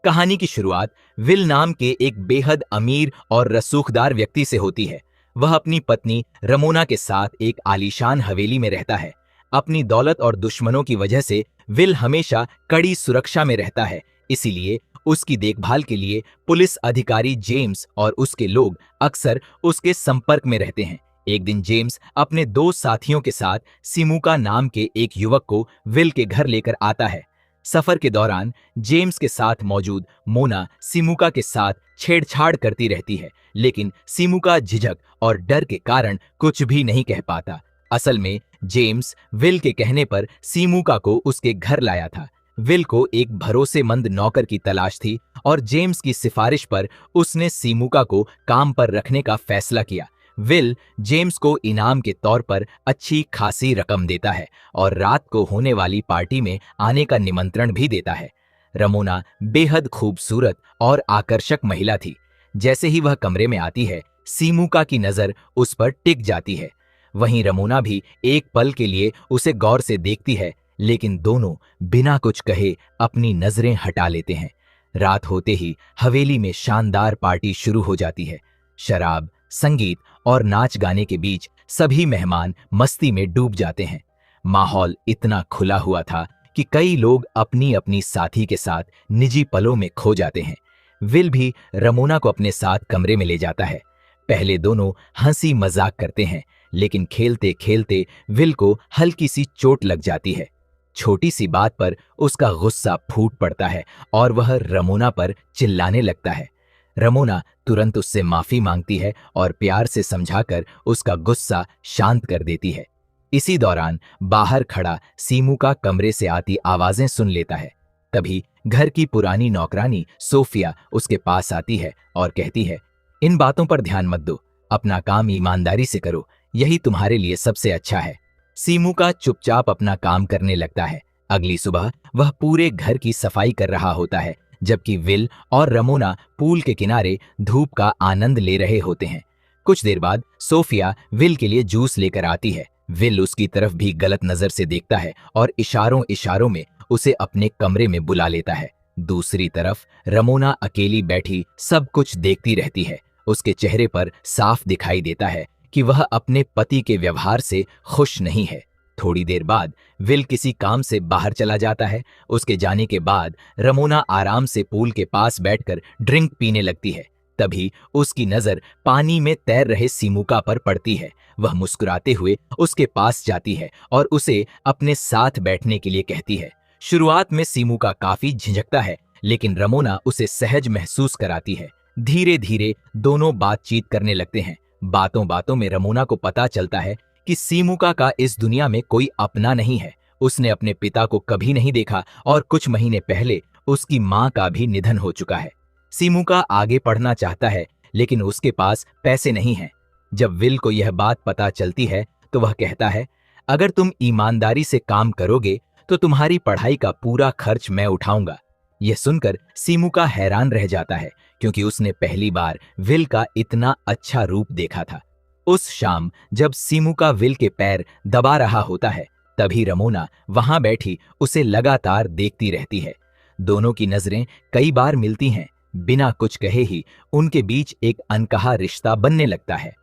कहानी की शुरुआत विल नाम के एक बेहद अमीर और रसूखदार व्यक्ति से होती है। वह अपनी पत्नी रमोना के साथ एक आलीशान हवेली में रहता है। अपनी दौलत और दुश्मनों की वजह से विल हमेशा कड़ी सुरक्षा में रहता है, इसीलिए उसकी देखभाल के लिए पुलिस अधिकारी जेम्स और उसके लोग अक्सर उसके संपर्क में रहते हैं। एक दिन जेम्स अपने दो साथियों के साथ सिमुका नाम के एक युवक को विल के घर लेकर आता है। सफर के दौरान जेम्स के साथ मौजूद मोना सिमुका के साथ छेड़छाड़ करती रहती है, लेकिन सिमुका झिझक और डर के कारण कुछ भी नहीं कह पाता। असल में जेम्स विल के कहने पर सिमुका को उसके घर लाया था। विल को एक भरोसेमंद नौकर की तलाश थी और जेम्स की सिफारिश पर उसने सिमुका को काम पर रखने का फैसला किया। विल जेम्स को इनाम के तौर पर अच्छी खासी रकम देता है और रात को होने वाली पार्टी में आने का निमंत्रण भी देता है। रमोना बेहद खूबसूरत और आकर्षक महिला थी। जैसे ही वह कमरे में आती है, सिमुका की नजर उस पर टिक जाती है। वहीं रमोना भी एक पल के लिए उसे गौर से देखती है, लेकिन दोनों बिना कुछ कहे अपनी नजरें हटा लेते हैं। रात होते ही हवेली में शानदार पार्टी शुरू हो जाती है। शराब, संगीत और नाच गाने के बीच सभी मेहमान मस्ती में डूब जाते हैं। माहौल इतना खुला हुआ था कि कई लोग अपनी अपनी साथी के साथ निजी पलों में खो जाते हैं। विल भी रमोना को अपने साथ कमरे में ले जाता है। पहले दोनों हंसी मजाक करते हैं, लेकिन खेलते खेलते विल को हल्की सी चोट लग जाती है। छोटी सी बात पर उसका गुस्सा फूट पड़ता है और वह रमोना पर चिल्लाने लगता है। रमोना तुरंत उससे माफी मांगती है और प्यार से समझाकर उसका गुस्सा शांत कर देती है। इसी दौरान बाहर खड़ा सिमुका कमरे से आती आवाजें सुन लेता है। तभी घर की पुरानी नौकरानी सोफिया उसके पास आती है और कहती है, इन बातों पर ध्यान मत दो, अपना काम ईमानदारी से करो, यही तुम्हारे लिए सबसे अच्छा है। सिमुका चुपचाप अपना काम करने लगता है। अगली सुबह वह पूरे घर की सफाई कर रहा होता है, जबकि विल और रमोना पूल के किनारे धूप का आनंद ले रहे होते हैं। कुछ देर बाद सोफिया विल के लिए जूस लेकर आती है। विल उसकी तरफ भी गलत नजर से देखता है और इशारों इशारों में उसे अपने कमरे में बुला लेता है। दूसरी तरफ रमोना अकेली बैठी सब कुछ देखती रहती है। उसके चेहरे पर साफ दिखाई देता है कि वह अपने पति के व्यवहार से खुश नहीं है। थोड़ी देर बाद विल किसी काम से बाहर चला जाता है। उसके जाने के बाद रमोना आराम से पूल के पास बैठकर ड्रिंक पीने लगती है। तभी उसकी नजर पानी में तैर रहे सिमुका पर पड़ती है। वह मुस्कुराते हुए उसके पास जाती है और उसे अपने साथ बैठने के लिए कहती है। शुरुआत में सिमुका काफी झिझकता है, लेकिन रमोना उसे सहज महसूस कराती है। धीरे धीरे दोनों बातचीत करने लगते हैं। बातों बातों में रमोना को पता चलता है कि सिमुका का इस दुनिया में कोई अपना नहीं है। उसने अपने पिता को कभी नहीं देखा और कुछ महीने पहले उसकी मां का भी निधन हो चुका है। सिमुका आगे पढ़ना चाहता है, लेकिन उसके पास पैसे नहीं हैं। जब विल को यह बात पता चलती है तो वह कहता है, अगर तुम ईमानदारी से काम करोगे तो तुम्हारी पढ़ाई का पूरा खर्च मैं उठाऊंगा। यह सुनकर सिमुका हैरान रह जाता है, क्योंकि उसने पहली बार विल का इतना अच्छा रूप देखा था। उस शाम जब सिमुका विल के पैर दबा रहा होता है, तभी रमोना वहां बैठी उसे लगातार देखती रहती है। दोनों की नजरें कई बार मिलती हैं। बिना कुछ कहे ही उनके बीच एक अनकहा रिश्ता बनने लगता है।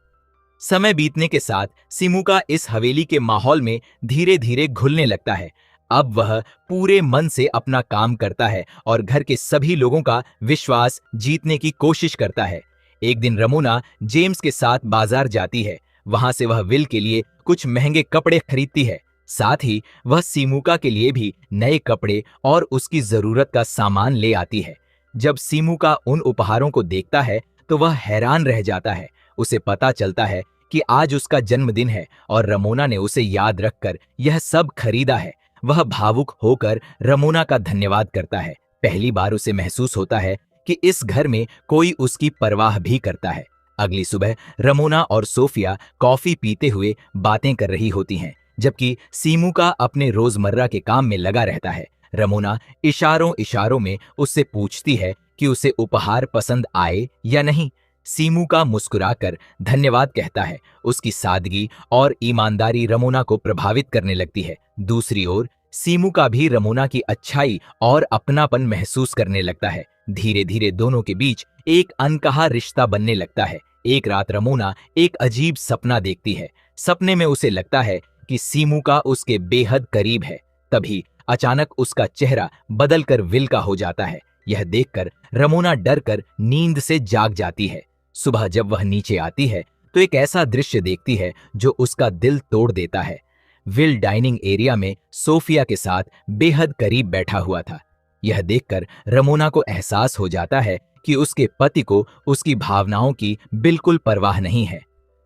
समय बीतने के साथ सिमुका इस हवेली के माहौल में धीरे धीरे घुलने लगता है। अब वह पूरे मन से अपना काम करता है और घर के सभी लोगों का विश्वास जीतने की कोशिश करता है। एक दिन रमोना जेम्स के साथ बाजार जाती है। वहां से वह विल के लिए कुछ महंगे कपड़े खरीदती है। साथ ही वह सिमुका के लिए भी नए कपड़े और उसकी जरूरत का सामान ले आती है। जब सिमुका उन उपहारों को देखता है तो वह हैरान रह जाता है। उसे पता चलता है कि आज उसका जन्मदिन है और रमोना ने उसे याद रखकर यह सब खरीदा है। वह भावुक होकर रमोना का धन्यवाद करता है। पहली बार उसे महसूस होता है कि इस घर में कोई उसकी परवाह भी करता है। अगली सुबह रमोना और सोफिया कॉफी पीते हुए बातें कर रही होती हैं, जबकि सिमुका अपने रोजमर्रा के काम में लगा रहता है। रमोना इशारों इशारों में उससे पूछती है कि उसे उपहार पसंद आए या नहीं। सिमुका मुस्कुराकर धन्यवाद कहता है। उसकी सादगी और ईमानदारी रमोना को प्रभावित करने लगती है। दूसरी ओर सीमू का भी रमोना की अच्छाई और अपनापन महसूस करने लगता है। धीरे धीरे दोनों के बीच एक अनकहा रिश्ता बनने लगता है। एक रात रमोना एक अजीब सपना देखती है। सपने में उसे लगता है कि सीमू का उसके बेहद करीब है। तभी अचानक उसका चेहरा बदलकर विल का हो जाता है। यह देखकर रमोना डरकर नींद से जाग जाती है। सुबह जब वह नीचे आती है तो एक ऐसा दृश्य देखती है जो उसका दिल तोड़ देता है। विल डाइनिंग एरिया में सोफिया के साथ बेहद करीब बैठा हुआ था। यह देखकर रमोना को एहसास हो जाता है कि उसके पति को उसकी भावनाओं की बिल्कुल परवाह नहीं है।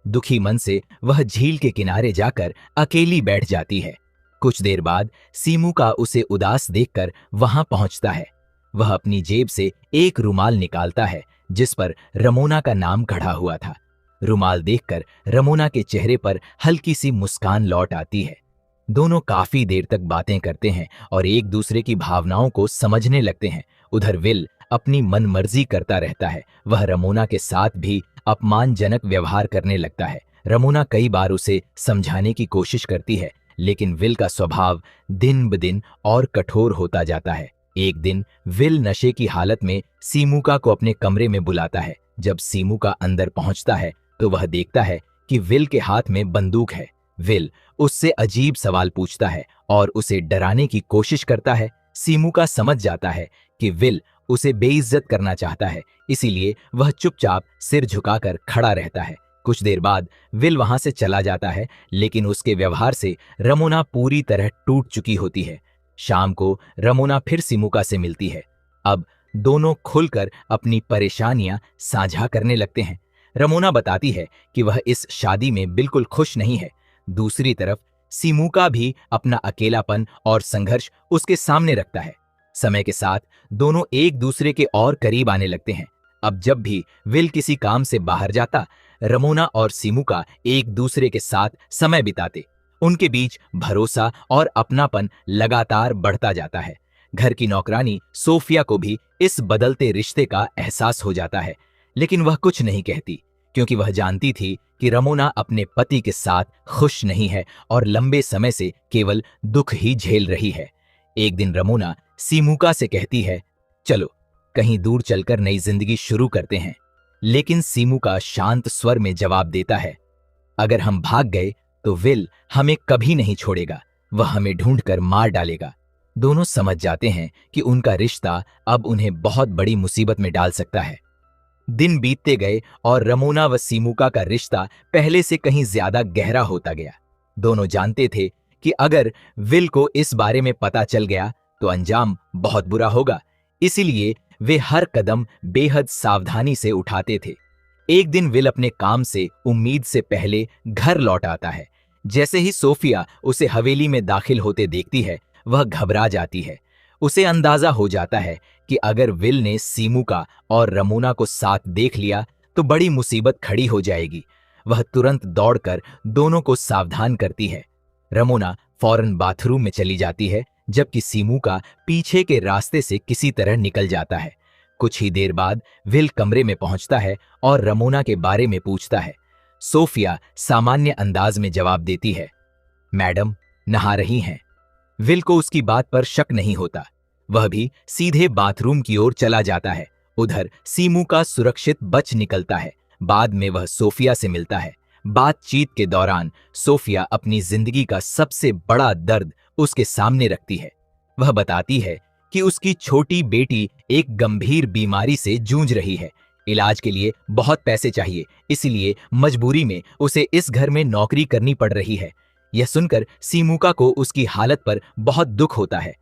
दुखी मन से वह झील के किनारे जाकर अकेली बैठ जाती है। कुछ देर बाद सीमू का उसे उदास देखकर वहां पहुंचता है। वह अपनी जेब से एक रुमाल निकालता है जिस पर रमोना का नाम खड़ा हुआ था। रुमाल देखकर रमोना के चेहरे पर हल्की सी मुस्कान लौट आती है। दोनों काफी देर तक बातें करते हैं और एक दूसरे की भावनाओं को समझने लगते हैं। उधर विल अपनी मनमर्जी करता रहता है। वह रमोना के साथ भी अपमानजनक व्यवहार करने लगता है। रमोना कई बार उसे समझाने की कोशिश करती है, लेकिन विल का स्वभाव दिन ब दिन और कठोर होता जाता है। एक दिन विल नशे की हालत में सीमुका को अपने कमरे में बुलाता है। जब सीमुका अंदर पहुंचता है तो वह देखता है कि विल के हाथ में बंदूक है। विल उससे अजीब सवाल पूछता है और उसे डराने की कोशिश करता है। सीमुका समझ जाता है कि विल उसे बेइज्जत करना चाहता है, इसीलिए वह चुपचाप सिर झुकाकर खड़ा रहता है। कुछ देर बाद विल वहां से चला जाता है, लेकिन उसके व्यवहार से रमोना पूरी तरह टूट चुकी होती है। शाम को रमोना फिर सीमुका से मिलती है। अब दोनों खुलकर अपनी परेशानियां साझा करने लगते हैं। रमोना बताती है कि वह इस शादी में बिल्कुल खुश नहीं है। दूसरी तरफ सीमुका भी अपना अकेलापन और संघर्ष उसके सामने रखता है। समय के साथ दोनों एक दूसरे के और करीब आने लगते हैं। अब जब भी विल किसी काम से बाहर जाता, रमोना और सीमुका एक दूसरे के साथ समय बिताते। उनके बीच भरोसा और अपनापन लगातार बढ़ता जाता है। घर की नौकरानी सोफिया को भी इस बदलते रिश्ते का एहसास हो जाता है, लेकिन वह कुछ नहीं कहती, क्योंकि वह जानती थी कि रमोना अपने पति के साथ खुश नहीं है और लंबे समय से केवल दुख ही झेल रही है। एक दिन रमोना सीमुका से कहती है, चलो कहीं दूर चलकर नई जिंदगी शुरू करते हैं। लेकिन सीमुका शांत स्वर में जवाब देता है, अगर हम भाग गए तो विल हमें कभी नहीं छोड़ेगा, वह हमें ढूंढकर मार डालेगा। दोनों समझ जाते हैं कि उनका रिश्ता अब उन्हें बहुत बड़ी मुसीबत में डाल सकता है। दिन बीतते गए और रमोना व सीमुका का रिश्ता पहले से कहीं ज्यादा गहरा होता गया। दोनों जानते थे कि अगर विल को इस बारे में पता चल गया तो अंजाम बहुत बुरा होगा, इसीलिए वे हर कदम बेहद सावधानी से उठाते थे। एक दिन विल अपने काम से उम्मीद से पहले घर लौट आता है। जैसे ही सोफिया उसे हवेली में दाखिल होते देखती है, वह घबरा जाती है। उसे अंदाजा हो जाता है कि अगर विल ने सीमुका और रमोना को साथ देख लिया तो बड़ी मुसीबत खड़ी हो जाएगी। वह तुरंत दौड़कर दोनों को सावधान करती है। रमोना फौरन बाथरूम में चली जाती है, जबकि सीमुका पीछे के रास्ते से किसी तरह निकल जाता है। कुछ ही देर बाद विल कमरे में पहुंचता है और रमोना के बारे में पूछता है। सोफिया सामान्य अंदाज में जवाब देती है, मैडम नहा रही हैं। विल को उसकी बात पर शक नहीं होता। वह भी सीधे बाथरूम की ओर चला जाता है। उधर सीमुका सुरक्षित बच निकलता है। बाद में वह सोफिया से मिलता है। बातचीत के दौरान सोफिया अपनी जिंदगी का सबसे बड़ा दर्द उसके सामने रखती है। वह बताती है कि उसकी छोटी बेटी एक गंभीर बीमारी से जूझ रही है। इलाज के लिए बहुत पैसे चाहिए, इसलिए मजबूरी में उसे इस घर में नौकरी करनी पड़ रही है। यह सुनकर सीमुका को उसकी हालत पर बहुत दुख होता है।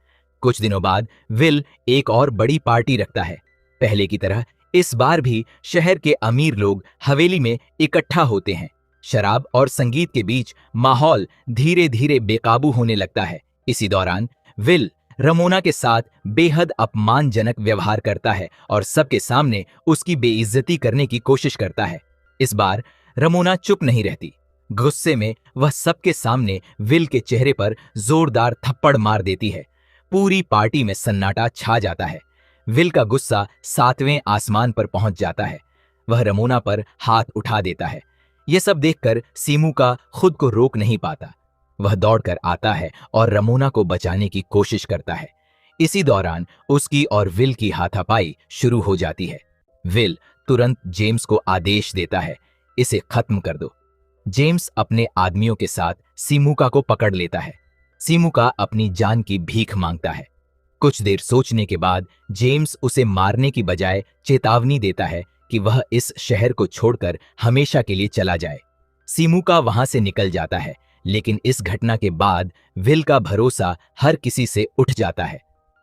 कुछ दिनों बाद विल एक और बड़ी पार्टी रखता है। पहले की तरह इस बार भी शहर के अमीर लोग हवेली में इकट्ठा होते हैं। शराब और संगीत के बीच माहौल धीरे धीरे बेकाबू होने लगता है। इसी दौरान विल रमोना के साथ बेहद अपमानजनक व्यवहार करता है और सबके सामने उसकी बेइज्जती करने की कोशिश करता है। इस बार रमोना चुप नहीं रहती। गुस्से में वह सबके सामने विल के चेहरे पर जोरदार थप्पड़ मार देती है। पूरी पार्टी में सन्नाटा छा जाता है। विल का गुस्सा 7वें आसमान पर पहुंच जाता है। वह रमोना पर हाथ उठा देता है। यह सब देखकर सीमुका खुद को रोक नहीं पाता। वह दौड़कर आता है और रमोना को बचाने की कोशिश करता है। इसी दौरान उसकी और विल की हाथापाई शुरू हो जाती है। विल तुरंत जेम्स को आदेश देता है, इसे खत्म कर दो। जेम्स अपने आदमियों के साथ सीमुका को पकड़ लेता है। सीमुका अपनी जान की भीख मांगता है। कुछ देर सोचने के बाद जेम्स उसे मारने की बजाय चेतावनी देता है कि वह इस शहर को छोड़कर हमेशा के लिए चला जाए। सीमुका वहां से निकल जाता है, लेकिन इस घटना के बाद विल का भरोसा हर किसी से उठ जाता है।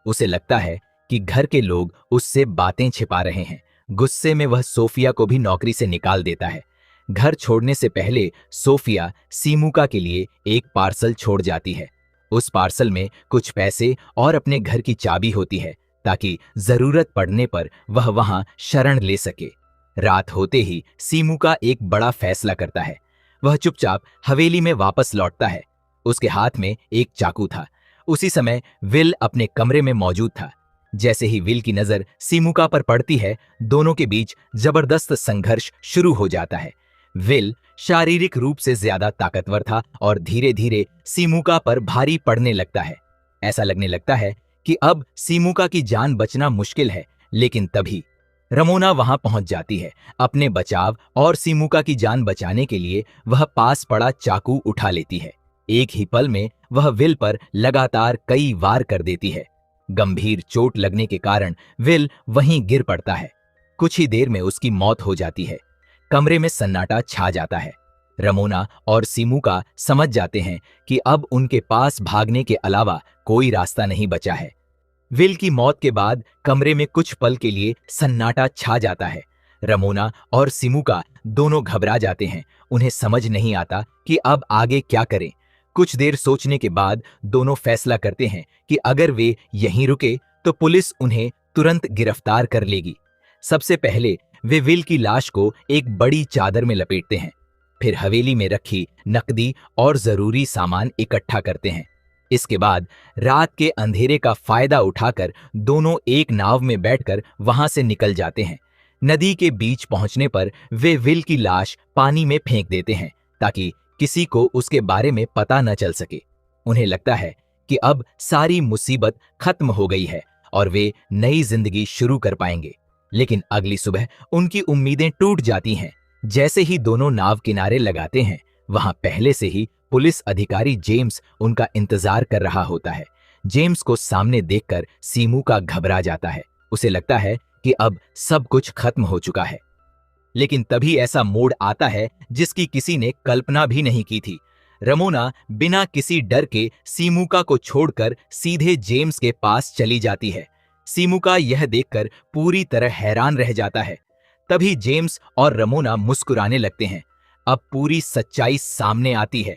उसे लगता है कि घर के लोग उससे बातें छिपा रहे हैं। गुस्से में वह सोफिया को भी नौकरी से निकाल देता है। घर छोड़ने से पहले सोफिया सीमुका के लिए एक पार्सल छोड़ जाती है। उस पार्सल में कुछ पैसे और अपने घर की चाबी होती है, ताकि जरूरत पड़ने पर वह वहां शरण ले सके। रात होते ही सीमुका एक बड़ा फैसला करता है। वह चुपचाप हवेली में वापस लौटता है। उसके हाथ में एक चाकू था। उसी समय विल अपने कमरे में मौजूद था। जैसे ही विल की नजर सीमुका पर पड़ती है, दोनों के बीच जबरदस्त संघर्ष शुरू हो जाता है। विल शारीरिक रूप से ज्यादा ताकतवर था और धीरे धीरे सीमुका पर भारी पड़ने लगता है। ऐसा लगने लगता है कि अब सीमुका की जान बचना मुश्किल है, लेकिन तभी रमोना वहां पहुंच जाती है। अपने बचाव और सीमुका की जान बचाने के लिए वह पास पड़ा चाकू उठा लेती है। एक ही पल में वह विल पर लगातार कई वार कर देती है। गंभीर चोट लगने के कारण विल वहीं गिर पड़ता है। कुछ ही देर में उसकी मौत हो जाती है। कमरे में सन्नाटा छा जाता है। रमोना और सीमुका समझ जाते हैं कि अब उनके पास भागने के अलावा कोई रास्ता नहीं बचा है। विल की मौत के बाद कमरे में कुछ पल के लिए सन्नाटा छा जाता है। रमोना और सीमुका दोनों घबरा जाते हैं। उन्हें समझ नहीं आता कि अब आगे क्या करें। कुछ देर सोचने के बाद दोनों फैसला करते हैं कि अगर वे यहीं रुके तो पुलिस उन्हें तुरंत गिरफ्तार कर लेगी। सबसे पहले वे विल की लाश को एक बड़ी चादर में लपेटते हैं। फिर हवेली में रखी नकदी और जरूरी सामान इकट्ठा करते हैं। इसके बाद रात के अंधेरे का फायदा उठाकर दोनों एक नाव में बैठकर वहां से निकल जाते हैं। नदी के बीच पहुंचने पर वे विल की लाश पानी में फेंक देते हैं, ताकि किसी को उसके बारे में पता न चल सके। उन्हें लगता है कि अब सारी मुसीबत खत्म हो गई है और वे नई जिंदगी शुरू कर पाएंगे। लेकिन अगली सुबह उनकी उम्मीदें टूट जाती हैं। जैसे ही दोनों नाव किनारे लगाते हैं, वहां पहले से ही पुलिस अधिकारी जेम्स उनका इंतजार कर रहा होता है। जेम्स को सामने देखकर सीमुका घबरा जाता है। उसे लगता है कि अब सब कुछ खत्म हो चुका है। लेकिन तभी ऐसा मोड़ आता है जिसकी किसी ने कल्पना भी नहीं की थी। रमोना बिना किसी डर के सीमुका को छोड़कर सीधे जेम्स के पास चली जाती है। सीमुका यह देखकर पूरी तरह हैरान रह जाता है। तभी जेम्स और रमोना मुस्कुराने लगते हैं। अब पूरी सच्चाई सामने आती है।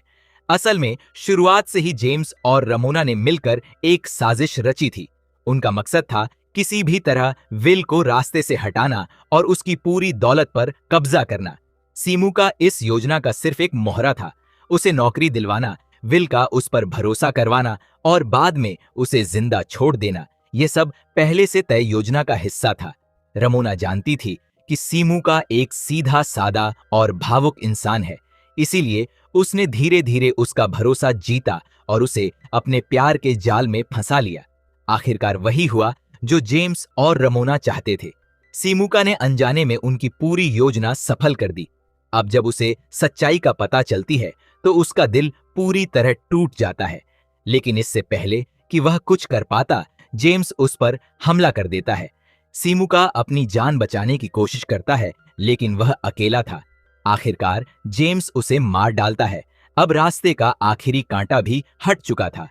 असल में शुरुआत से ही जेम्स और रमोना ने मिलकर एक साजिश रची थी। उनका मकसद था किसी भी तरह विल को रास्ते से हटाना और उसकी पूरी दौलत पर कब्जा करना। सीमुका इस योजना का सिर्फ एक मोहरा था। उसे नौकरी दिलवाना, विल का उस पर भरोसा करवाना और बाद में उसे जिंदा छोड़ देना, यह सब पहले से तय योजना का हिस्सा था। रमोना जानती थी कि सीमुका एक सीधा सादा और भावुक इंसान है, इसीलिए उसने धीरे धीरे उसका भरोसा जीता और उसे अपने प्यार के जाल में फंसा लिया। आखिरकार वही हुआ जो जेम्स और रमोना चाहते थे। सीमुका ने अनजाने में उनकी पूरी योजना सफल कर दी। अब जब उसे सच्चाई का पता चलती है तो उसका दिल पूरी तरह टूट जाता है। लेकिन इससे पहले कि वह कुछ कर पाता, जेम्स उस पर हमला कर देता है। सीमुका अपनी जान बचाने की कोशिश करता है, लेकिन वह अकेला था। आखिरकार जेम्स उसे मार डालता है। अब रास्ते का आखिरी कांटा भी हट चुका था।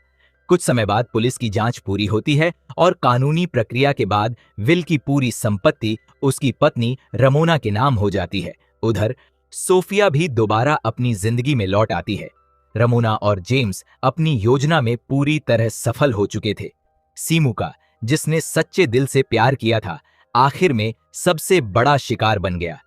कुछ समय बाद पुलिस की जांच पूरी होती है और कानूनी प्रक्रिया के बाद विल की पूरी संपत्ति उसकी पत्नी रमोना के नाम हो जाती है। उधर सोफिया भी दोबारा अपनी जिंदगी में लौट आती है। रमोना और जेम्स अपनी योजना में पूरी तरह सफल हो चुके थे। सीमुका, जिसने सच्चे दिल से प्यार किया था, आखिर में सबसे बड़ा शिकार बन गया।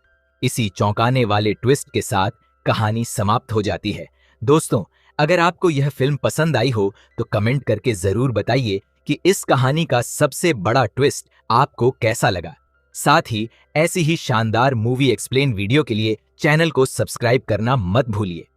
इसी चौंकाने वाले ट्विस्ट के साथ कहानी समाप्त हो जाती है। दोस्तों, अगर आपको यह फिल्म पसंद आई हो तो कमेंट करके जरूर बताइए कि इस कहानी का सबसे बड़ा ट्विस्ट आपको कैसा लगा। साथ ही ऐसी ही शानदार मूवी एक्सप्लेन वीडियो के लिए चैनल को सब्सक्राइब करना मत भूलिए।